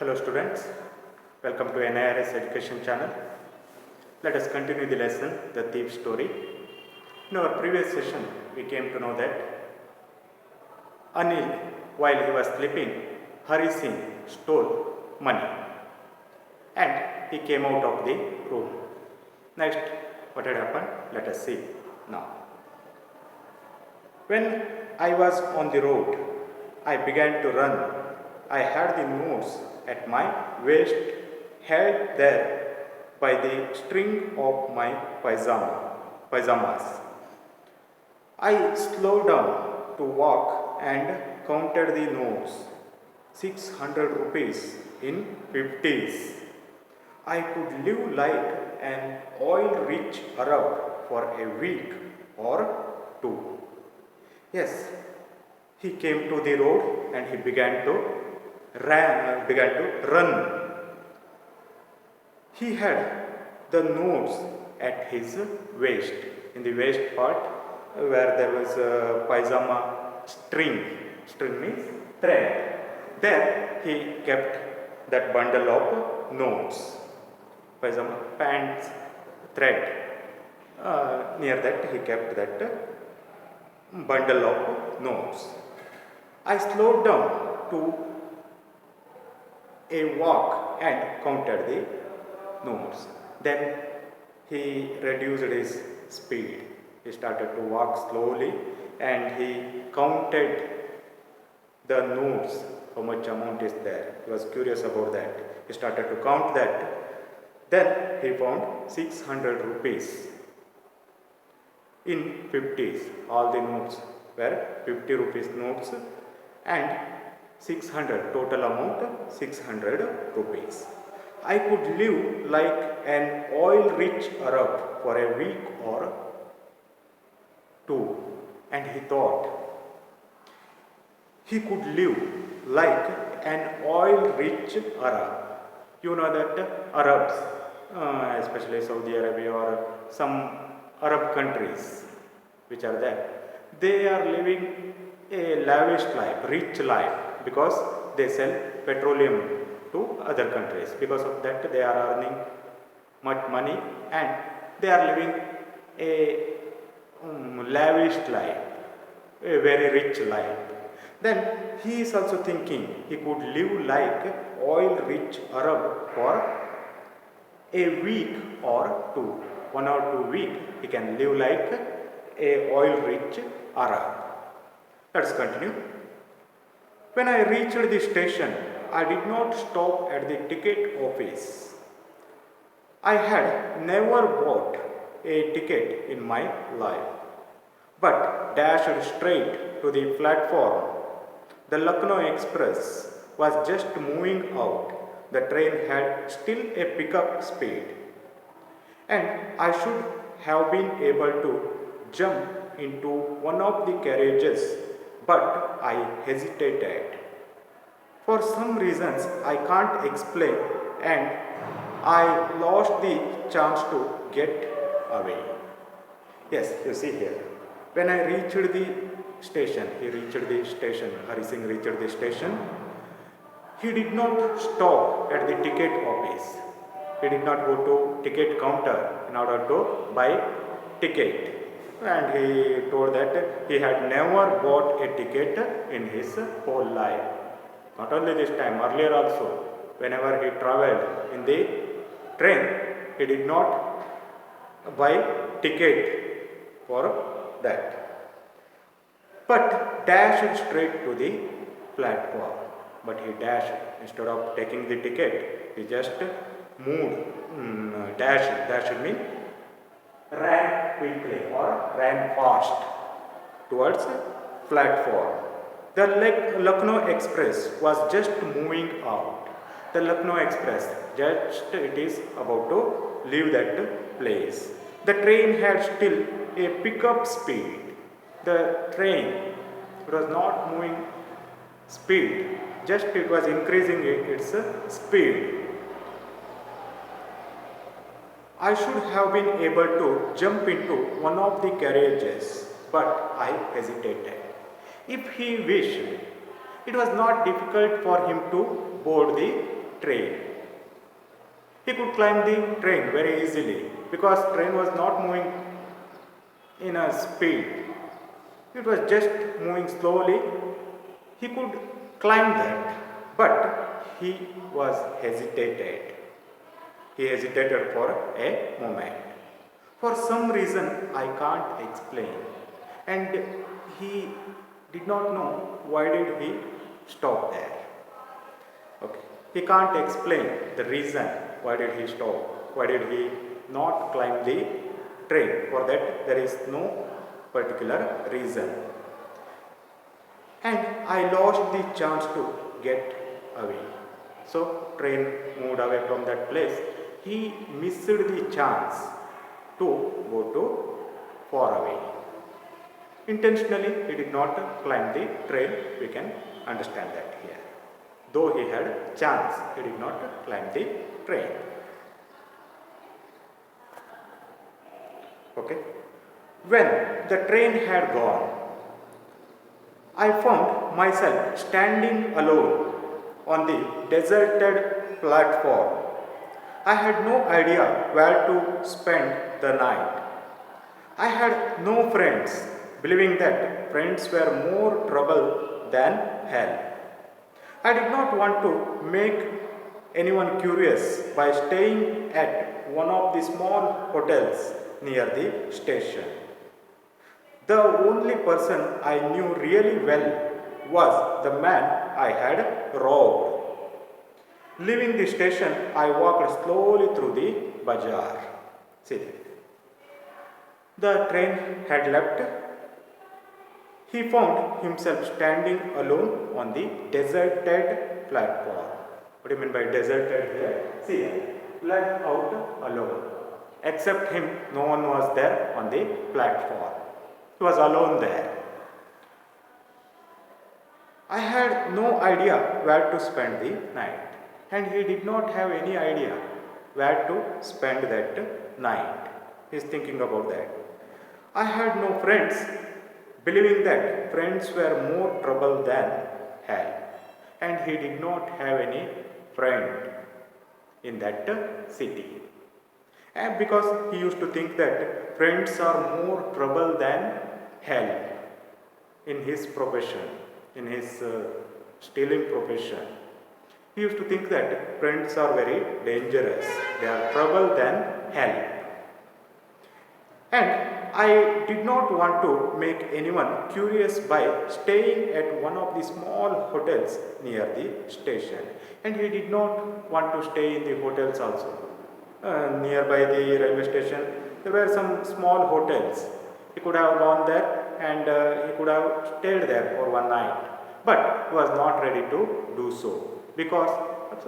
Hello students, welcome to NIRS education channel. Let us continue the lesson, the thief story. In our previous session, we came to know that Anil, while he was sleeping, Hari Singh stole money and he came out of the room. Next, what had happened? Let us see now. When I was on the road, I began to run. I had the notes at my waist held there by the string of my pajamas. I slowed down to walk and counted the notes. 600 rupees in 50s. I could live like an oil-rich Arab for a week or two. Yes, he came to the road and he began to run. He had the notes at his waist, in the waist part where there was a pajama string. String means thread. There he kept that bundle of notes. Pajama pants thread. Near that he kept that bundle of notes. I slowed down to a walk and counted the notes. Then he reduced his speed. He started to walk slowly and he counted the notes, how much amount is there. He was curious about that. He started to count that. Then he found 600 rupees in 50s. All the notes were 50 rupees notes and 600, total amount 600 rupees. I could live like an oil-rich Arab for a week or two. And he thought he could live like an oil-rich Arab. You know that Arabs, especially Saudi Arabia or some Arab countries which are there, they are living a lavish life, rich life, because they sell petroleum to other countries. Because of that they are earning much money and they are living a lavish life, a very rich life. Then he is also thinking he could live like oil-rich Arab for a week or two. 1 or 2 weeks he can live like a oil-rich Arab. Let's continue. When I reached the station, I did not stop at the ticket office. I had never bought a ticket in my life, but dashed straight to the platform. The Lucknow Express was just moving out. The train had still a pickup speed, and I should have been able to jump into one of the carriages, but I hesitated. For some reasons I can't explain, and I lost the chance to get away. Yes, you see here. When I reached the station, Hari Singh reached the station. He did not stop at the ticket office. He did not go to ticket counter in order to buy ticket. And he told that he had never bought a ticket in his whole life. Not only this time, earlier also, whenever he traveled in the train, he did not buy ticket for that, but dashed straight to the platform. But he dashed, instead of taking the ticket, he just moved, dashed means ran quickly or ran fast towards platform. The Lucknow Express was just moving out. The Lucknow Express, just it is about to leave that place. The train had still a pickup speed. The train was not moving speed, just it was increasing its speed. I should have been able to jump into one of the carriages, but I hesitated. If he wished, it was not difficult for him to board the train. He could climb the train very easily because train was not moving in a speed. It was just moving slowly. He could climb that, but he was hesitated. He hesitated for a moment. For some reason I can't explain. And he did not know why did he stop there. Okay. He can't explain the reason why did he stop. Why did he not climb the train? For that there is no particular reason. And I lost the chance to get away. So train moved away from that place. He missed the chance to go to far away. Intentionally he did not climb the train. We can understand that here. Though he had chance, he did not climb the train. Okay. When the train had gone, I found myself standing alone on the deserted platform. I had no idea where to spend the night. I had no friends, believing that friends were more trouble than hell. I did not want to make anyone curious by staying at one of the small hotels near the station. The only person I knew really well was the man I had robbed. Leaving the station, I walked slowly through the bazaar. See that. The train had left. He found himself standing alone on the deserted platform. What do you mean by deserted here? See, left out alone. Except him, no one was there on the platform. He was alone there. I had no idea where to spend the night, and he did not have any idea where to spend that night. He is thinking about that. I had no friends, believing that friends were more trouble than hell, and he did not have any friend in that city. And because he used to think that friends are more trouble than hell in his profession, in his stealing profession. He used to think that friends are very dangerous, they are trouble than hell. And I did not want to make anyone curious by staying at one of the small hotels near the station. And he did not want to stay in the hotels also. Nearby the railway station, there were some small hotels. He could have gone there and he could have stayed there for one night. But he was not ready to do so, because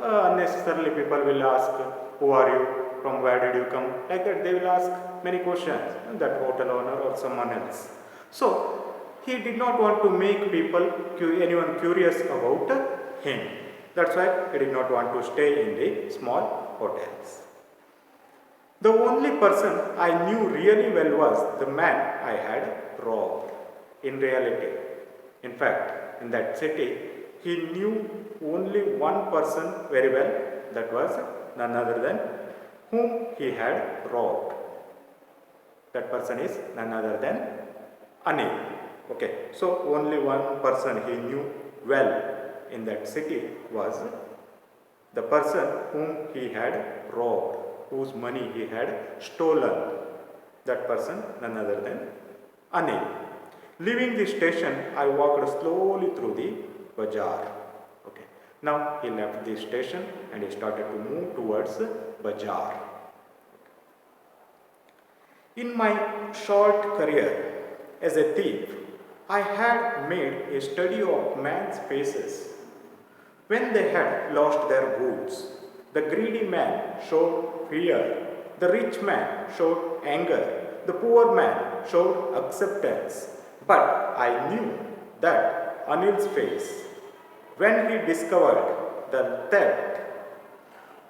unnecessarily people will ask, who are you, from where did you come, like that they will ask many questions, that hotel owner or someone else. So he did not want to make anyone curious about him. That's why he did not want to stay in the small hotels. The only person I knew really well was the man I had robbed. In reality, in fact, in that city, he knew only one person very well, that was none other than whom he had robbed. That person is none other than Anil. Okay, so only one person he knew well in that city was the person whom he had robbed, whose money he had stolen. That person none other than Anil. Leaving the station, I walked slowly through the bazaar. Okay. Now he left the station and he started to move towards bazaar. In my short career as a thief, I had made a study of man's faces. When they had lost their goods, the greedy man showed fear, the rich man showed anger, the poor man showed acceptance. But I knew that Anil's face, when he discovered the theft,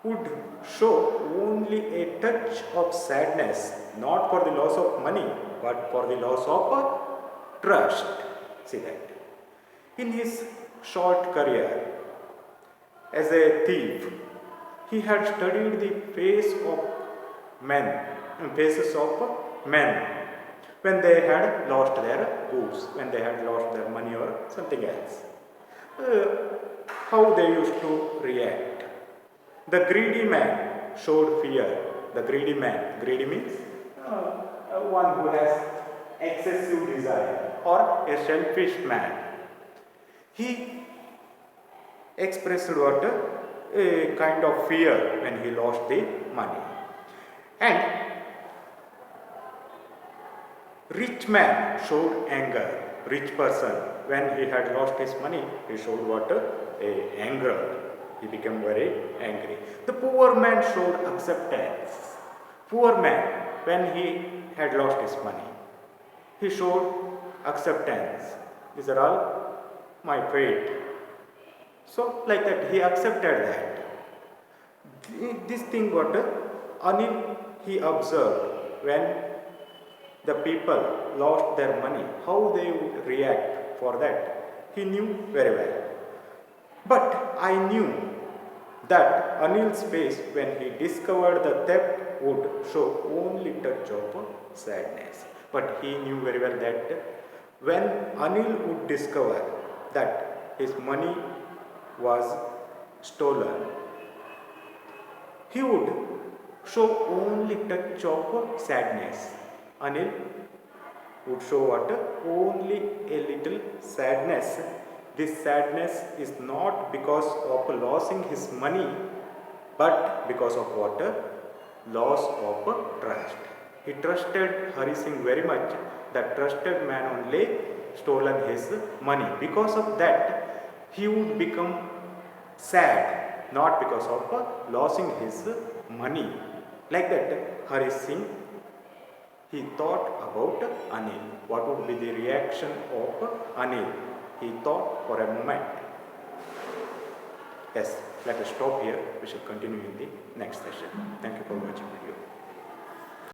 would show only a touch of sadness, not for the loss of money, but for the loss of trust. See that. In his short career as a thief, He had studied the men, faces of men when they had lost their goods, when they had lost their money or something else. Uh, how they used to react. The greedy man showed fear. The greedy means one who has excessive desire or a selfish man. He expressed what? A kind of fear when he lost the money. And rich man showed anger. Rich person, when he had lost his money, he showed what? Anger. He became very angry. The poor man showed acceptance. Poor man, when he had lost his money, he showed acceptance. These are all my fate. So, like that, he accepted that. This thing what Anil he observed when the people lost their money, how they would react for that. He knew very well. But I knew that Anil's face when he discovered the theft would show only touch of sadness. But he knew very well that when Anil would discover that his money was stolen, he would show only touch of sadness. Anil would show what? Only a little sadness. This sadness is not because of losing his money, but because of what? Loss of trust. He trusted Hari Singh very much. That trusted man only stolen his money. Because of that, he would become sad, not because of losing his money. Like that, Hari Singh, he thought about Anil. What would be the reaction of Anil? He thought for a moment. Yes, let us stop here. We shall continue in the next session. Thank you for watching the video.